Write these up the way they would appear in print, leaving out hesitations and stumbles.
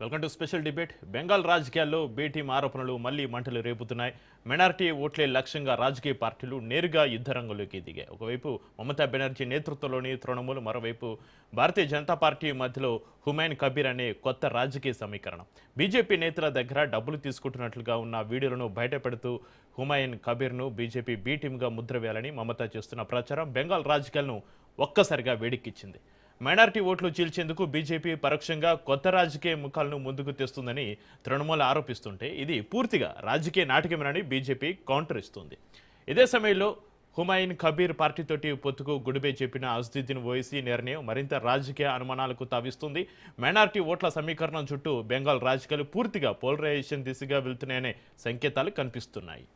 Welcome to special debate. Bengal రాజకీయాల్లో B team ఆరోపణలు మళ్లీ మంటలు రేపుతున్నాయి. మైనారిటీ ఓట్లే లక్ష్యంగా రాజకీయ పార్టీలు నేరుగా యుద్ధరంగంలోకి దిగాయి. ఒకవైపు మమతా బెనర్జీ నేతృత్వంలోని తృణమూల్, మరోవైపు భారతీయ జనతా పార్టీ మధ్యలో హుమాయూన్ కబీర్ అనే కొత్త రాజకీయ సమీకరణం. బీజేపీ నేతల దగ్గర డబ్బులు తీసుకుంటున్నట్లుగా ఉన్న వీడియోలను బయటపెడుతూ హుమాయూన్ కబీర్ను బీజేపీ బి టీంగా ముద్ర వేయాలని మమతా చేస్తున్న ప్రచారం బెంగాల్ రాజకీయాలను ఒక్కసారిగా వేడెక్కించింది. మైనారిటీ ఓట్లు చీల్చేందుకు బీజేపీ పరోక్షంగా కొత్త రాజకీయ ముఖాలను ముందుకు తెస్తుందని తృణమూల్ ఆరోపిస్తుంటే ఇది పూర్తిగా రాజకీయ నాటకమేనని బీజేపీ కౌంటర్ ఇస్తుంది. ఇదే సమయంలో హుమాయూన్ కబీర్ పార్టీతోటి పొత్తుకు గుడిబే చెప్పిన అసదుద్దీన్ ఓవైసీ నిర్ణయం మరింత రాజకీయ అనుమానాలకు తావిస్తుంది. మైనారిటీ ఓట్ల సమీకరణం చుట్టూ బెంగాల్ రాజకీయాలు పూర్తిగా పోలరైజేషన్ దిశగా వెళ్తున్నాయనే సంకేతాలు కనిపిస్తున్నాయి.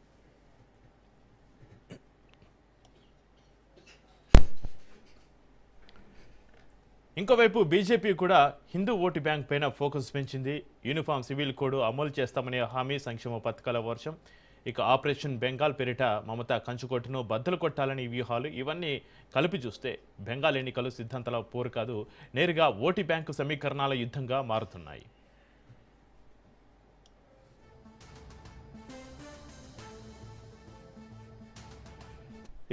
ఇంకోవైపు బీజేపీ కూడా హిందూ ఓటు బ్యాంక్ పైన ఫోకస్ పెంచింది. యూనిఫామ్ సివిల్ కోడ్ అమలు చేస్తామనే హామీ, సంక్షేమ పథకాల వర్షం, ఇక ఆపరేషన్ బెంగాల్ పేరిట మమతా కంచుకోటను బద్దలు కొట్టాలని వ్యూహాలు, ఇవన్నీ కలిపి చూస్తే బెంగాల్ ఎన్నికలు సిద్ధాంతాల పోరు కాదు, నేరుగా ఓటు బ్యాంకు సమీకరణాల యుద్ధంగా మారుతున్నాయి.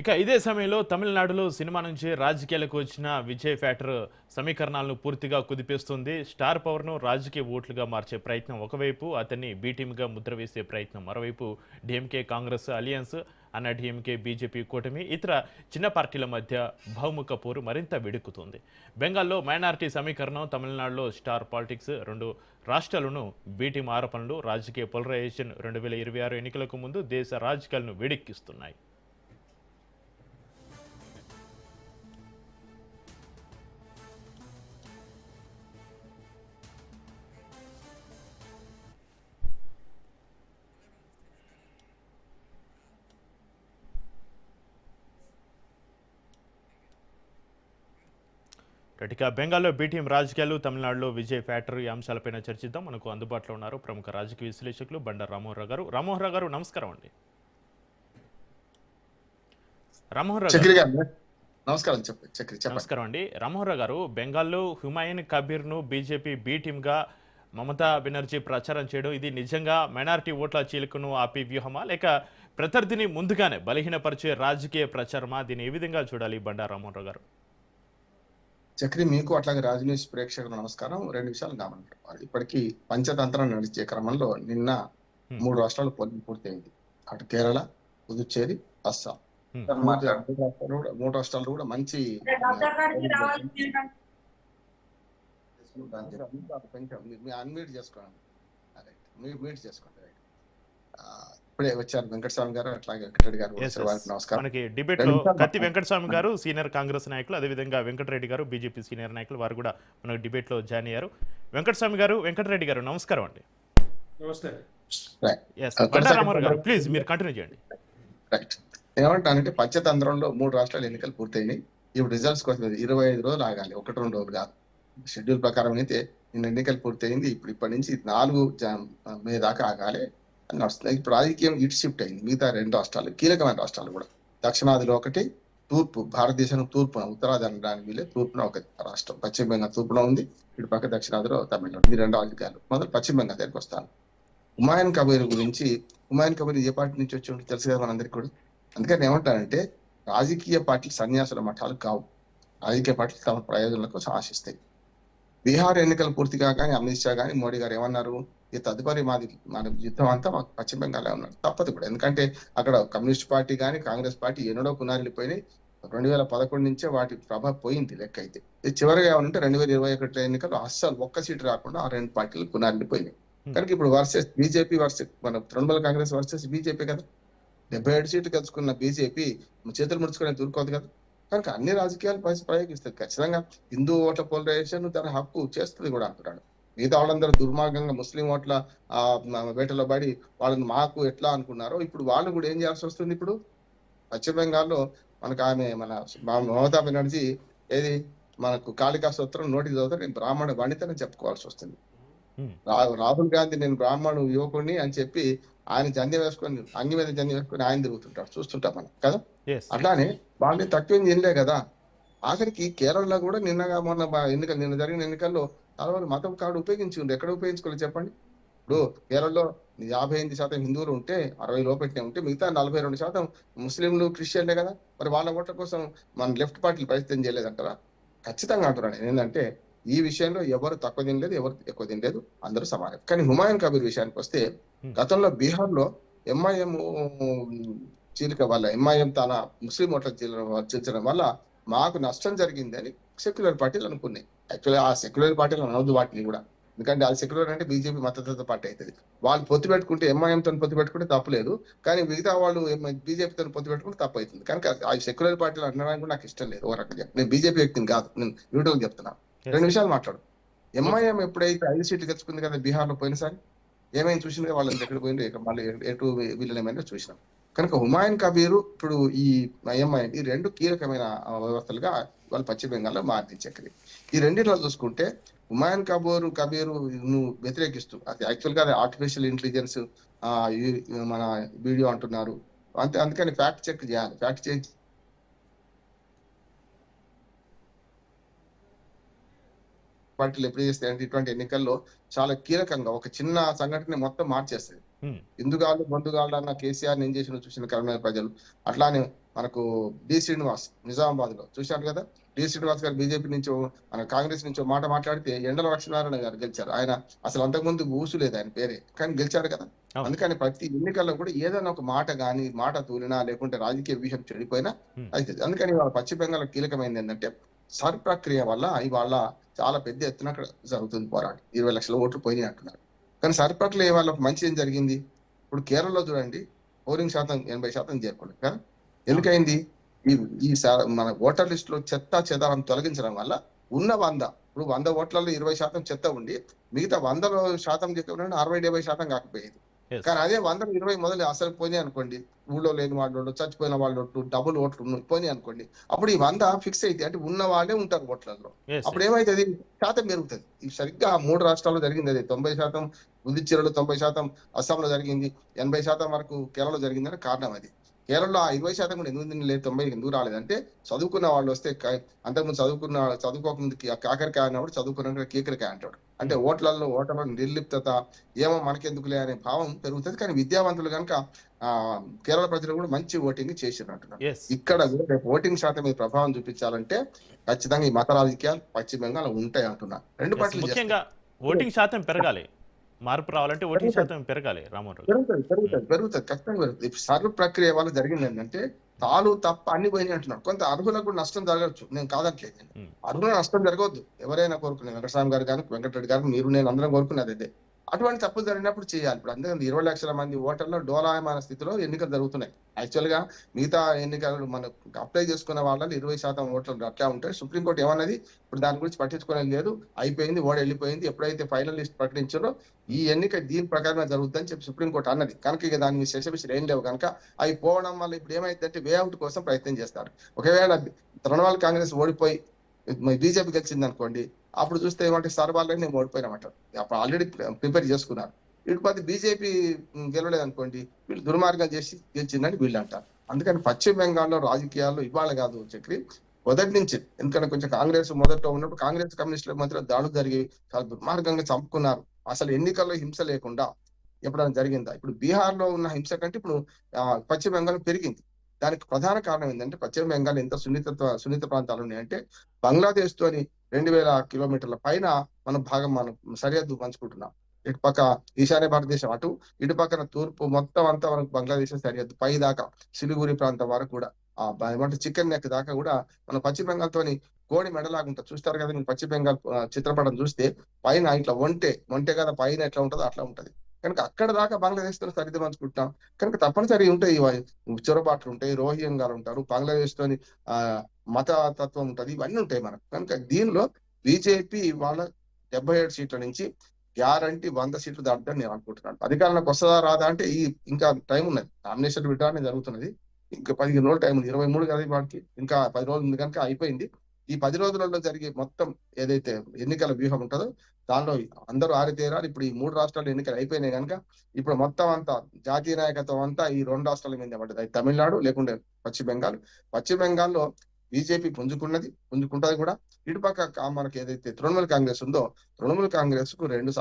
ఇక ఇదే సమయంలో తమిళనాడులో సినిమా నుంచి రాజకీయాలకు వచ్చిన విజయ్ ఫ్యాక్టర్ సమీకరణాలను పూర్తిగా కుదిపేస్తుంది. స్టార్ పవర్ను రాజకీయ ఓట్లుగా మార్చే ప్రయత్నం ఒకవైపు, అతన్ని బి టీమ్గా ముద్ర వేసే ప్రయత్నం మరోవైపు. డిఎంకే కాంగ్రెస్ అలియన్స్, అన్నా డిఎంకే బీజేపీ కూటమి, ఇతర చిన్న పార్టీల మధ్య బహుముఖ పోరు మరింత వేడెక్కుతుంది. బెంగాల్లో మైనారిటీ సమీకరణం, తమిళనాడులో స్టార్ పాలిటిక్స్, రెండు రాష్ట్రాలను బి టీం ఆరోపణలు, రాజకీయ పోలరైజేషన్ 2026 ఎన్నికలకు ముందు దేశ రాజకీయాలను వేడెక్కిస్తున్నాయి. ఇక బెంగాల్లో బీటీఎం రాజకీయాలు, తమిళనాడులో విజయ్ ఫ్యాక్టర్, ఈ అంశాలపైన చర్చిద్దాం. మనకు అందుబాటులో ఉన్నారు ప్రముఖ రాజకీయ విశ్లేషకులు బండారు రామ్మోహన్ రావు గారు. రామ్మోహన్ రావు గారు నమస్కారం అండి. రామ్మోహన్ రావు గారు నమస్కారం అండి. రామ్మోహన్ రావు గారు, బెంగాల్లో హుమాయూన్ కబీర్ను బీజేపీ బి టీమ్గా మమతా బెనర్జీ ప్రచారం చేయడం, ఇది నిజంగా మైనారిటీ ఓట్ల చీలికను ఆపే వ్యూహమా, లేక ప్రత్యర్థిని ముందుగానే బలహీనపరిచే రాజకీయ ప్రచారమా? దీన్ని ఏ విధంగా చూడాలి బండారు రామ్మోహన్ రావు గారు? చక్రి, మీకు అట్లాగే రాజ్ న్యూస్ ప్రేక్షకులు నమస్కారం. రెండు విషయాలు గమనించాలి. ఇప్పటికీ పంచతంత్రం నడిచే క్రమంలో నిన్న 3 రాష్ట్రాలు పోలింగ్ పూర్తయింది. అటు కేరళ, పుదుచ్చేరి, అస్సాం. 3 రాష్ట్రాలు కూడా మంచి అన్మ్యూట్ చేసుకోండి. మ్యూట్ చేసుకోండి. ఇప్పుడే వచ్చారు వెంకటస్వామి గారు, అట్లాగే వెంకటరెడ్డి గారు. నమస్కారం. మనకి డిబేట్ లో కత్తి వెంకటస్వామి గారు సీనియర్ కాంగ్రెస్ నాయకులు, అదేవిధంగా వెంకటరెడ్డి గారు బీజేపీ సీనియర్ నాయకులు, వారు కూడా మనకు డిబేట్ లో జాయిన్ అయ్యారు. వెంకటస్వామి గారు, వెంకటరెడ్డి గారు నమస్కారం అండి. ప్లీజ్ మీరు కంటిన్యూ చేయండి. రైట్, ఏమంటానంటే పంచతంత్రంలో 3 రాష్ట్రాలు ఎన్నికలు పూర్తయినాయి. ఇప్పుడు రిజల్ట్స్ కోసం 25 రోజులు ఆగాలి, 1-2 రోజులు కాదు. షెడ్యూల్ ప్రకారం అయితే నిన్న ఎన్నికలు పూర్తయింది. ఇప్పటి నుంచి 4 మే దాకా ఆగాలి అని నడుస్తుంది. ఇప్పుడు రాజకీయం ఇటు షిఫ్ట్ అయింది. మిగతా 2 రాష్ట్రాలు కీలకమైన రాష్ట్రాలు కూడా, దక్షిణాదిలో ఒకటి, తూర్పు భారతదేశం తూర్పున, ఉత్తరాది అనడానికి వీలే, తూర్పున ఒక రాష్ట్రం పశ్చిమ బెంగాల్ తూర్పున ఉంది. ఇటు పక్క దక్షిణాదిలో తమిళనాడు. ఈ 2 రాజకీయాలు. మొదలు పశ్చిమ బెంగాల్ దగ్గరికి వస్తాను. హుమాయూన్ కబీర్ గురించి, హుమాయూన్ కబీర్ ఏ పార్టీ నుంచి వచ్చి ఉంటే తెలుసు కదా మనందరికీ కూడా. అందుకని ఏమంటారంటే, రాజకీయ పార్టీలు సన్యాసుల మఠాలు కావు. రాజకీయ పార్టీలు తమ ప్రయోజనాల కోసం ఆశిస్తాయి. బీహార్ ఎన్నికలు పూర్తి కాగానే అమిత్ షా గానీ మోడీ గారు ఏమన్నారు, ఈ తదుపరి మన యుద్ధం అంతా మాకు పశ్చిమ బెంగాల్ ఉన్నారు. తప్పదు కూడా, ఎందుకంటే అక్కడ కమ్యూనిస్ట్ పార్టీ కానీ కాంగ్రెస్ పార్టీ ఎన్నడో పునారిల్లిపోయినాయి. 2011 నుంచే వాటి ప్రభావం పోయింది లెక్క అయితే. చివరిగా ఏమంటే 2021 ఎన్నికలు అస్సలు ఒక్క సీటు రాకుండా ఆ 2 పార్టీలు పునారిల్లిపోయినాయి. కనుక ఇప్పుడు వర్సెస్ బీజేపీ, మన తృణమూల్ కాంగ్రెస్ వర్సెస్ బీజేపీ కదా. 77 సీట్లు గెలుచుకున్న బీజేపీ చేతులు ముడుచుకునే దూరుకోదు కదా. కనుక అన్ని రాజకీయాలు ప్రయోగిస్తుంది. ఖచ్చితంగా హిందూ ఓట్ల పోలరైజేషన్ తన హక్కు చేస్తుంది కూడా అంటున్నాడు. మిగతా వాళ్ళందరూ దుర్మార్గంగా ముస్లిం ఓట్ల వేటలో పడి వాళ్ళని మాకు ఎట్లా అనుకున్నారో ఇప్పుడు వాళ్ళు కూడా ఏం చేయాల్సి వస్తుంది. ఇప్పుడు పశ్చిమ బెంగాల్లో మనకు ఆమె మన మమతా బెనర్జీ ఏది మనకు కాళికా సూత్రం నోటికి చదువుతా, నేను బ్రాహ్మణ పండితని చెప్పుకోవాల్సి వస్తుంది. రాహుల్ గాంధీ నేను బ్రాహ్మణు యువకుడిని అని చెప్పి ఆయన జంధ్యం వేసుకొని, అంగి మీద జంధ్యం వేసుకొని ఆయన తిరుగుతుంటాడు, చూస్తుంటాం మనం కదా. అట్లానే వాళ్ళని తక్కువ చేయలే కదా. ఆఖరికి కేరళలో కూడా నిన్న జరిగిన ఎన్నికల్లో చాలా మంది మతం కార్డు ఉపయోగించుండ్రు, ఎక్కడ ఉపయోగించుకోలేదు చెప్పండి. ఇప్పుడు కేరళలో 58% హిందువులు ఉంటే 60 లోపెట్టినే ఉంటే మిగతా 42% ముస్లింలు, క్రిస్టియన్లే కదా. మరి వాళ్ళ ఓట్ల కోసం మన లెఫ్ట్ పార్టీలు ప్రయత్నం చేయలేదంటారా? ఖచ్చితంగా అంటున్నాను. ఏంటంటే ఈ విషయంలో ఎవరు తక్కువ తినలేదు, ఎవరు ఎక్కువ తినలేదు, అందరూ సమానం. కానీ హుమాయూన్ కబీర్ విషయానికి వస్తే గతంలో బీహార్ లో ఎంఐఎం చీలిక వల్ల, ఎంఐఎం తన ముస్లిం ఓట్ల చీల్చడం వల్ల మాకు నష్టం జరిగింది అని సెక్యులర్ పార్టీలు అనుకున్నాయి. యాక్చువల్లీ ఆ సెక్యులర్ పార్టీలు అనవద్దు వాటిని కూడా, ఎందుకంటే అది సెక్యులర్ అంటే బీజేపీ మద్దతు పార్టీ అవుతుంది. వాళ్ళు పొత్తు పెట్టుకుంటే ఎంఐఎంతో పొత్తు పెట్టుకుంటే తప్పులేదు, కానీ మిగతా వాళ్ళు బీజేపీతో పొత్తు పెట్టుకుంటే తప్పు అవుతుంది. కనుక ఆ సెక్యులర్ పార్టీలు అనడానికి కూడా నాకు ఇష్టం లేదు. ఓ రకంగా నేను బీజేపీ వ్యక్తిని కాదు, నేను న్యూట్రల్ చెప్తున్నాను. రెండు విషయాలు మాట్లాడు. ఎంఐఎం ఎప్పుడైతే 5 సీట్లు తెచ్చుకుంది కదా బీహార్ లో పోయినసారి, ఏమైనా చూసింది వాళ్ళని ఎక్కడ పోయింది, మళ్ళీ ఎటు వీళ్ళని ఏమైనా చూసినాం. కనుక హుమాయూన్ కబీర్ ఇప్పుడు ఈ ఎంఐఎం ఈ రెండు కీలకమైన వ్యవస్థలుగా వాళ్ళు పశ్చిమ బెంగాల్లో మారింది చక్రి. ఈ రెండిట్లో చూసుకుంటే హుమాయూన్ కబీర్ నువ్వు వ్యతిరేకిస్తూ, అది యాక్చువల్ గా ఆర్టిఫిషియల్ ఇంటెలిజెన్స్ మన వీడియో అంటున్నారు. అందుకని ఫ్యాక్ట్ చెక్ చేయాలి. ఫ్యాక్ట్ చెక్ పార్టీలు ఎప్పుడు చేస్తాయంటే ఇటువంటి ఎన్నికల్లో చాలా కీలకంగా ఒక చిన్న సంఘటన మొత్తం మార్చేస్తుంది. ఇందుగాళ్ళు బంధుగాళ్ళు అన్న కేసీఆర్ ఏం చేసిన చూసిన కరీంనగర్ ప్రజలు. అట్లానే మనకు డి శ్రీనివాస్ నిజామాబాద్ లో చూశారు కదా. డి శ్రీనివాస్ గారు బీజేపీ నుంచో మన కాంగ్రెస్ నుంచో మాట మాట్లాడితే ఎండల లక్ష్మీనారాయణ గారు గెలిచారు. ఆయన అసలు అంతకుముందు ఊసు లేదు ఆయన పేరే, కానీ గెలిచారు కదా. అందుకని ప్రతి ఎన్నికల్లో కూడా ఏదైనా ఒక మాట గాని, మాట తూలినా లేకుంటే రాజకీయ వ్యూహం చెడిపోయినా అయితే. అందుకని వాళ్ళ పశ్చిమ బెంగాల్ కీలకమైనది ఏంటంటే సర్ ప్రక్రియ వల్ల ఇవాళ చాలా పెద్ద ఎత్తున అక్కడ జరుగుతుంది పోరాటం. 20 లక్షల ఓట్లు పోయినాయి అంటున్నారు. కానీ సర్ ప్రక్రియ వల్ల మంచి ఏం జరిగింది? ఇప్పుడు కేరళలో చూడండి, పోలింగ్ శాతం 80% చేరుకోలేదు కదా. ఎందుకైంది? ఈ మన ఓటర్ లిస్ట్ లో చెత్త చెదారం తొలగించడం వల్ల ఉన్న 100, ఇప్పుడు 100 ఓట్లలో 20% చెత్త ఉండి మిగతా 100% చెప్పిన 60-70% కాకపోయేది. కానీ అదే 100 20 మొదలు అసలు పోయినాయి అనుకోండి, ఊళ్ళో లేని వాళ్ళు, చచ్చిపోయిన వాళ్ళు, డబుల్ ఓట్లు పోయినాయి అనుకోండి, అప్పుడు ఈ 100 ఫిక్స్ అయితే అంటే ఉన్న వాళ్ళే ఉంటారు ఓట్లలో. అప్పుడు ఏమైతుంది? శాతం పెరుగుతుంది. సరిగ్గా 3 రాష్ట్రాల్లో జరిగింది అది. 90% పుదుచ్చేరిలో, 90% అస్సాంలో జరిగింది, 80% వరకు కేరళలో జరిగిందని కారణం అది. కేరళలో ఆ 20% కూడా ఎందుకు లేదు, 90 ఎందుకు రాలేదంటే చదువుకున్న వాళ్ళు వస్తే, అంతకుముందు చదువుకోకముందు కాకరకాయ అన్నప్పుడు చదువుకున్న కీకరకాయ అంటాడు. అంటే ఓటర్ల నిర్లిప్తత, ఏమో మనకెందుకులే అనే భావం పెరుగుతుంది. కానీ విద్యావంతులు కనుక కేరళ ప్రజలు కూడా మంచి ఓటింగ్ చేసినట్టున్నారు. ఇక్కడ కూడా రేపు ఓటింగ్ శాతం మీద ప్రభావం చూపించాలంటే ఖచ్చితంగా ఈ మత రాజకీయాలు పశ్చిమ బెంగాల్ ఉంటాయి అంటున్నారు. రెండు పార్టీలు ముఖ్యంగా ఓటింగ్ శాతం పెరగాలి, మార్పు రావాలంటే ఓటింగ్ శాతం పెరగాలి. రామారావు పెరుగుతుంది ఖచ్చితంగా పెరుగుతుంది. సర్వ ప్రక్రియ వల్ల జరిగింది ఏంటంటే తాలు తప్ప అన్ని పోయినాయి అంటున్నారు. కొంత అర్హులకు కూడా నష్టం జరగచ్చు, నేను కాదట్లేదు. అర్హుల నష్టం జరగవద్దు ఎవరైనా కోరుకునేది. వెంకటస్వామి గారు కానీ, వెంకటరెడ్డి గారు, మీరు నేను అందరం కోరుకునేది అదే. అటువంటి తప్పులు జరిగినప్పుడు చేయాలి. ఇప్పుడు అందుకని 20 లక్షల మంది ఓటర్లు డోలాయమాన స్థితిలో ఎన్నికలు జరుగుతున్నాయి. యాక్చువల్ గా మిగతా ఎన్నికలు మనం అప్లై చేసుకున్న వాళ్ళని 20% ఓట్లు అట్లా ఉంటాయి. సుప్రీంకోర్టు ఏమన్నది ఇప్పుడు దాని గురించి పట్టించుకోవడం లేదు, అయిపోయింది, ఓడి వెళ్ళిపోయింది. ఎప్పుడైతే ఫైనల్ లిస్ట్ ప్రకటించారో ఈ ఎన్నిక దీని ప్రకారమే జరుగుతుందని చెప్పి సుప్రీంకోర్టు అన్నది. కనుక ఇక దాని మీద శశబిషలు ఏం లేవు. కనుక అవి పోవడం వల్ల ఇప్పుడు ఏమైందంటే వేఅవుట్ కోసం ప్రయత్నం చేస్తారు. ఒకవేళ తృణమూల్ కాంగ్రెస్ ఓడిపోయి బీజేపీ గెలిచింది అనుకోండి, అప్పుడు చూస్తే ఏమంటే సార్ వాళ్ళని నేను ఓడిపోయినామంటారు. అప్పుడు ఆల్రెడీ ప్రిపేర్ చేసుకున్నారు. ఇటు బీజేపీ గెలవలేదు అనుకోండి, వీళ్ళు దుర్మార్గం చేసి గెలిచిందని వీళ్ళు అంటారు. అందుకని పశ్చిమ బెంగాల్లో రాజకీయాల్లో ఇవాళ కాదు చక్రి, మొదటి నుంచి. ఎందుకంటే కొంచెం కాంగ్రెస్ మొదట్లో ఉన్నప్పుడు కాంగ్రెస్ కమ్యూనిస్టుల మధ్య దాడులు జరిగి చాలా దుర్మార్గంగా చంపుకున్నారు. అసలు ఎన్నికల్లో హింస లేకుండా ఎప్పుడైనా జరిగిందా? ఇప్పుడు బీహార్ లో ఉన్న హింస కంటే ఇప్పుడు పశ్చిమ బెంగాల్ పెరిగింది. దానికి ప్రధాన కారణం ఏంటంటే పశ్చిమ బెంగాల్ ఎంత సున్నిత ప్రాంతాలు ఉన్నాయంటే బంగ్లాదేశ్ తోని 2000 కిలోమీటర్ల పైన మనం సరిహద్దు పంచుకుంటున్నాం. ఇటు పక్క ఈశాన్య భారతదేశం అటు, ఇటు పక్కన తూర్పు మొత్తం అంతా మనకు బంగ్లాదేశ్ సరిహద్దు పై దాకా సిలిగురి ప్రాంతం వరకు కూడా ఏమంటే చికెన్ నెక్ దాకా కూడా మన పశ్చిమ బెంగాల్ తోని కోడి మెడలాగా ఉంటుంది. చూస్తారు కదా మీరు పశ్చిమ బెంగాల్ చిత్రపటం చూస్తే పైన ఇట్లా ఒంటే కదా పైన ఎట్లా ఉంటుందో అట్లా ఉంటది. కనుక అక్కడ దాకా బంగ్లాదేశ్ తో సరిహద్దు పంచుకుంటున్నాం. కనుక తప్పనిసరి ఉంటాయి, చొరబాట్లు ఉంటాయి, రోహింగ్యాలు ఉంటారు, బంగ్లాదేశ్ తోని మత తత్వం ఉంటది, ఇవన్నీ ఉంటాయి మనకు. కనుక దీనిలో బీజేపీ వాళ్ళ 77 సీట్ల నుంచి గ్యారంటీ 100 సీట్లు దాటుదని నేను అనుకుంటున్నాను. అధికారంలోకి వస్తుందా రాదా అంటే ఇంకా టైం ఉన్నది. నామినేషన్ విధానం జరుగుతున్నది, ఇంకా 15 రోజులు టైం ఉంది. 23 కదా వాటికి ఇంకా 10 రోజులు ఉంది. కనుక అయిపోయింది. ఈ 10 రోజులలో జరిగే మొత్తం ఏదైతే ఎన్నికల వ్యూహం ఉంటుందో దానిలో అందరూ ఆరితేరారు. ఇప్పుడు ఈ 3 రాష్ట్రాలు ఎన్నికలు అయిపోయినాయి కనుక ఇప్పుడు మొత్తం అంతా జాతీయ నాయకత్వం అంతా ఈ 2 రాష్ట్రాల మీద పడ్డది. తమిళనాడు లేకుంటే పశ్చిమ బెంగాల్. పశ్చిమ బెంగాల్లో బీజేపీ పుంజుకుంటది కూడా. ఇటుపక్క మనకి ఏదైతే తృణమూల్ కాంగ్రెస్ ఉందో, తృణమూల్ కాంగ్రెస్ కు 3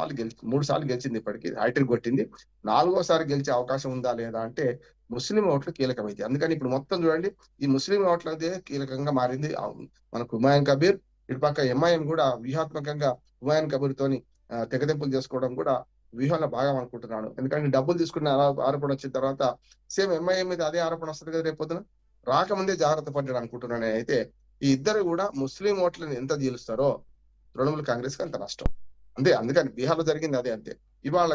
సార్లు గెలిచింది, ఇప్పటికి హ్యాట్రిక్ కొట్టింది. 4వసారి గెలిచే అవకాశం ఉందా లేదా అంటే ముస్లిం ఓట్లు కీలకమైంది. అందుకని ఇప్పుడు మొత్తం చూడండి, ఈ ముస్లిం ఓట్లదే కీలకంగా మారింది. మనకు హుమాయూన్ కబీర్, ఇటుపక్క ఎంఐఎం కూడా వ్యూహాత్మకంగా హుమాయూన్ కబీర్ తోని తెగదెంపులు చేసుకోవడం కూడా వ్యూహంలో భాగం అనుకుంటున్నాను. ఎందుకంటే డబ్బులు తీసుకున్న ఆరోపణ వచ్చిన తర్వాత సేమ్ ఎంఐఎం మీద అదే ఆరోపణ వస్తుంది కదా రేపొద్దున. రాకముందే జాగ్రత్త పడ్డాడు అనుకుంటున్నాను. అయితే ఈ ఇద్దరు కూడా ముస్లిం ఓట్లను ఎంత జీలుస్తారో తృణమూల్ కాంగ్రెస్ కి అంత నష్టం. అంతే. అందుకని బీహార్ లో జరిగింది అదే. అంతే. ఇవాళ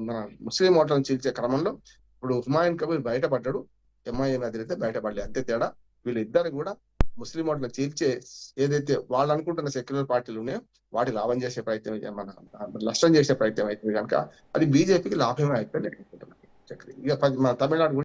మన ముస్లిం ఓట్లను చీల్చే క్రమంలో ఇప్పుడు హుమాయూన్ కబీర్ బయటపడ్డాడు, ఎంఐఎం అధినేత బయటపడలే. అంతే తేడా. వీళ్ళిద్దరు కూడా ముస్లిం ఓట్లను చీల్చే ఏదైతే వాళ్ళు అనుకుంటున్న సెక్యులర్ పార్టీలు ఉన్నాయో వాటి లాభం చేసే ప్రయత్నం, మన నష్టం చేసే ప్రయత్నం అవుతుంది కనుక అది బీజేపీకి లాభమే అయితే అనుకుంటున్నాను. ఇక మన తమిళనాడు